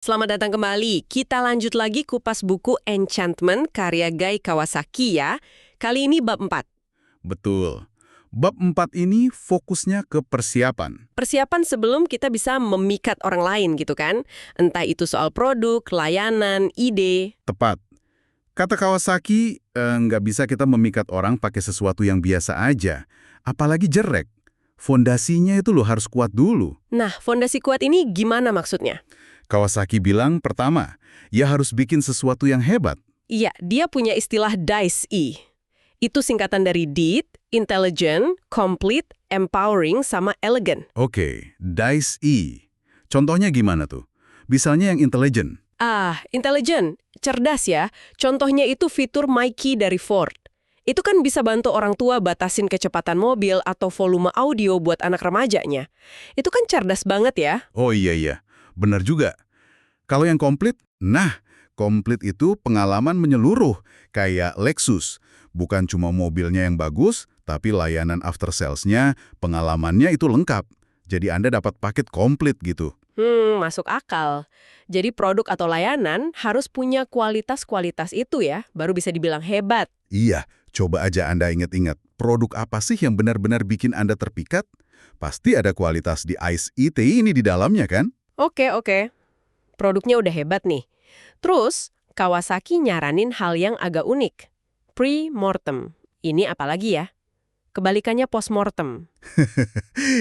Selamat datang kembali. Kita lanjut lagi kupas buku Enchantment karya Guy Kawasaki ya. Kali ini bab 4. Betul. Bab 4 ini fokusnya ke persiapan. Persiapan sebelum kita bisa memikat orang lain gitu kan. Entah itu soal produk, layanan, ide. Tepat. Kata Kawasaki, nggak bisa kita memikat orang pakai sesuatu yang biasa aja. Apalagi jelek. Fondasinya itu harus kuat dulu. Nah, fondasi kuat ini gimana maksudnya? Kawasaki bilang pertama, ya harus bikin sesuatu yang hebat. Iya, dia punya istilah DICE. Itu singkatan dari Deed, Intelligent, Complete, Empowering, sama Elegant. Oke, DICE. Contohnya gimana tuh? Misalnya yang intelligent. Intelligent, cerdas ya. Contohnya itu fitur My Key dari Ford. Itu kan bisa bantu orang tua batasin kecepatan mobil atau volume audio buat anak remajanya. Itu kan cerdas banget ya. Oh iya. Benar juga. Kalau yang komplit, komplit itu pengalaman menyeluruh, kayak Lexus. Bukan cuma mobilnya yang bagus, tapi layanan after sales-nya, pengalamannya itu lengkap. Jadi Anda dapat paket komplit gitu. Masuk akal. Jadi produk atau layanan harus punya kualitas-kualitas itu ya, baru bisa dibilang hebat. Iya, coba aja Anda ingat-ingat, produk apa sih yang benar-benar bikin Anda terpikat? Pasti ada kualitas di ICE ini di dalamnya kan? Oke. Produknya udah hebat nih. Terus, Kawasaki nyaranin hal yang agak unik. Pre-mortem. Ini apalagi ya? Kebalikannya post-mortem.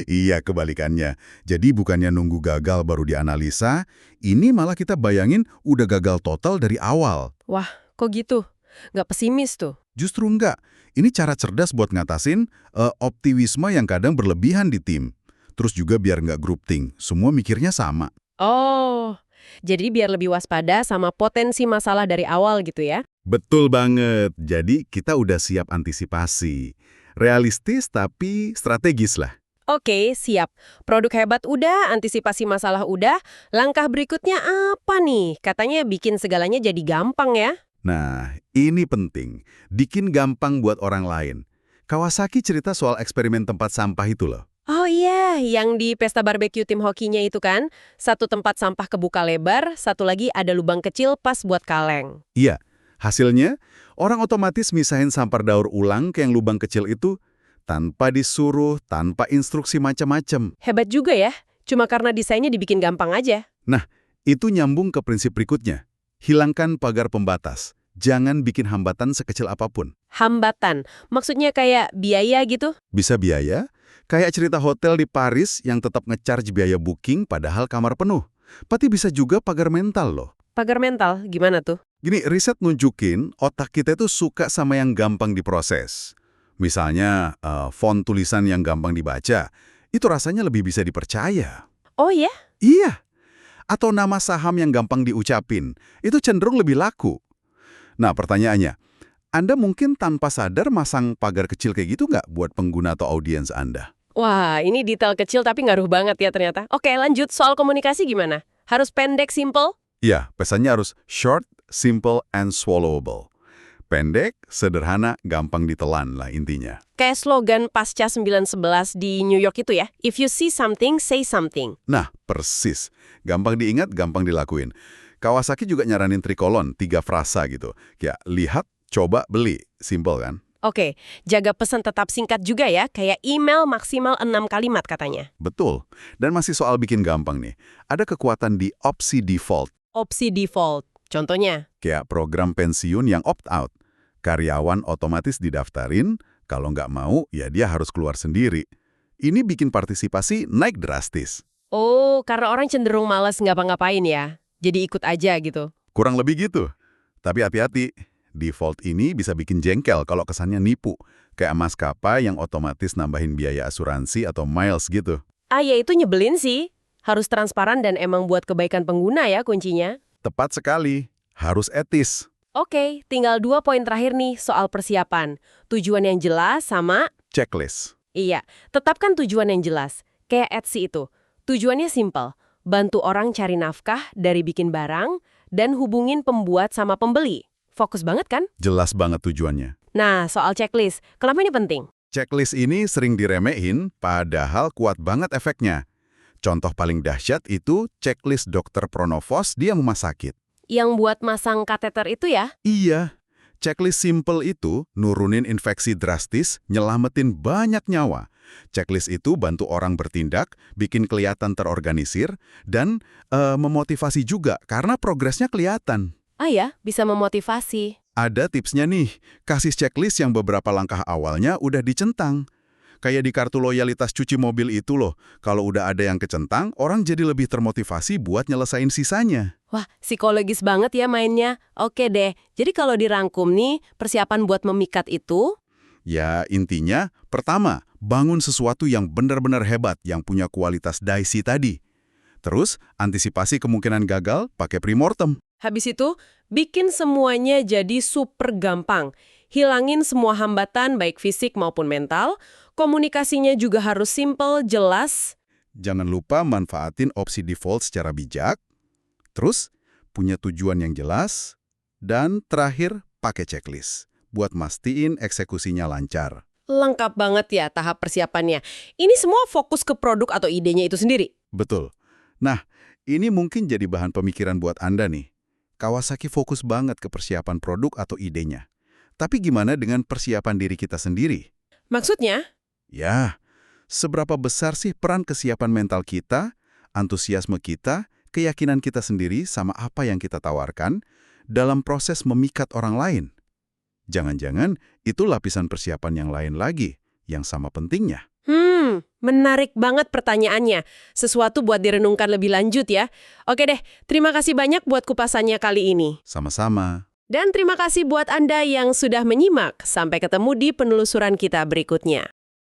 Iya, kebalikannya. Jadi bukannya nunggu gagal baru dianalisa, ini malah kita bayangin udah gagal total dari awal. Wah, kok gitu? Nggak pesimis tuh. Justru enggak. Ini cara cerdas buat ngatasin optimisme yang kadang berlebihan di tim. Terus juga biar nggak groupthink, semua mikirnya sama. Oh, jadi biar lebih waspada sama potensi masalah dari awal gitu ya? Betul banget. Jadi kita udah siap antisipasi. Realistis tapi strategis lah. Oke, siap. Produk hebat udah, antisipasi masalah udah. Langkah berikutnya apa nih? Katanya bikin segalanya jadi gampang ya? Nah, ini penting. Bikin gampang buat orang lain. Kawasaki cerita soal eksperimen tempat sampah itu loh. Oh iya, yang di pesta barbeque tim hokinya itu kan, satu tempat sampah kebuka lebar, satu lagi ada lubang kecil pas buat kaleng. Iya, hasilnya orang otomatis misahin sampah daur ulang ke yang lubang kecil itu tanpa disuruh, tanpa instruksi macam-macam. Hebat juga ya, cuma karena desainnya dibikin gampang aja. Nah, itu nyambung ke prinsip berikutnya. Hilangkan pagar pembatas. Jangan bikin hambatan sekecil apapun. Hambatan, maksudnya kayak biaya gitu? Bisa biaya, kayak cerita hotel di Paris yang tetap nge-charge biaya booking padahal kamar penuh. Tapi bisa juga pagar mental loh. Pagar mental, gimana tuh? Gini, riset nunjukin otak kita itu suka sama yang gampang diproses. Misalnya, font tulisan yang gampang dibaca, itu rasanya lebih bisa dipercaya. Oh ya? Iya. Atau nama saham yang gampang diucapin, itu cenderung lebih laku. Nah, pertanyaannya, Anda mungkin tanpa sadar masang pagar kecil kayak gitu nggak buat pengguna atau audiens Anda? Wah, ini detail kecil tapi ngaruh banget ya ternyata. Oke, lanjut. Soal komunikasi gimana? Harus pendek, simple? Iya, pesannya harus short, simple, and swallowable. Pendek, sederhana, gampang ditelan lah intinya. Kayak slogan pasca 9/11 di New York itu ya. If you see something, say something. Nah, persis. Gampang diingat, gampang dilakuin. Kawasaki juga nyaranin trikolon, 3 frasa gitu. Kayak lihat, coba, beli. Simple kan? Oke, jaga pesan tetap singkat juga ya. Kayak email maksimal 6 kalimat katanya. Betul. Dan masih soal bikin gampang nih. Ada kekuatan di opsi default. Opsi default. Contohnya? Kayak program pensiun yang opt-out. Karyawan otomatis didaftarin, kalau nggak mau, ya dia harus keluar sendiri. Ini bikin partisipasi naik drastis. Oh, karena orang cenderung malas ngapa-ngapain ya. Jadi ikut aja gitu. Kurang lebih gitu. Tapi hati-hati, default ini bisa bikin jengkel kalau kesannya nipu. Kayak maskapai yang otomatis nambahin biaya asuransi atau miles gitu. Ya itu nyebelin sih. Harus transparan dan emang buat kebaikan pengguna ya kuncinya. Tepat sekali. Harus etis. Oke, tinggal 2 poin terakhir nih soal persiapan. Tujuan yang jelas sama... Checklist. Iya, tetapkan tujuan yang jelas. Kayak Etsy itu. Tujuannya simple. Bantu orang cari nafkah dari bikin barang dan hubungin pembuat sama pembeli. Fokus banget kan? Jelas banget tujuannya. Nah, soal checklist. Kenapa ini penting? Checklist ini sering diremehin, padahal kuat banget efeknya. Contoh paling dahsyat itu checklist Dr. Pronovos di rumah sakit. Yang buat masang kateter itu ya? Iya, checklist simple itu nurunin infeksi drastis, nyelamatin banyak nyawa. Checklist itu bantu orang bertindak, bikin kelihatan terorganisir, dan memotivasi juga karena progresnya kelihatan. Ah ya, bisa memotivasi. Ada tipsnya nih, kasih checklist yang beberapa langkah awalnya udah dicentang. Kayak di kartu loyalitas cuci mobil itu loh, kalau udah ada yang kecentang, orang jadi lebih termotivasi buat nyelesain sisanya. Wah, psikologis banget ya mainnya. Oke deh, jadi kalau dirangkum nih, persiapan buat memikat itu? Ya, intinya, pertama, bangun sesuatu yang benar-benar hebat, yang punya kualitas Daisy tadi. Terus, antisipasi kemungkinan gagal pakai premortem. Habis itu, bikin semuanya jadi super gampang. Hilangin semua hambatan baik fisik maupun mental, komunikasinya juga harus simple, jelas. Jangan lupa manfaatin opsi default secara bijak. Terus, punya tujuan yang jelas. Dan terakhir, pakai checklist buat mastiin eksekusinya lancar. Lengkap banget ya tahap persiapannya. Ini semua fokus ke produk atau idenya itu sendiri. Betul. Nah, ini mungkin jadi bahan pemikiran buat Anda nih. Kawasaki fokus banget ke persiapan produk atau idenya. Tapi gimana dengan persiapan diri kita sendiri? Maksudnya? Ya, seberapa besar sih peran kesiapan mental kita, antusiasme kita, keyakinan kita sendiri sama apa yang kita tawarkan dalam proses memikat orang lain? Jangan-jangan itu lapisan persiapan yang lain lagi, yang sama pentingnya. Menarik banget pertanyaannya. Sesuatu buat direnungkan lebih lanjut ya. Oke deh, terima kasih banyak buat kupasannya kali ini. Sama-sama. Dan terima kasih buat Anda yang sudah menyimak. Sampai ketemu di penelusuran kita berikutnya.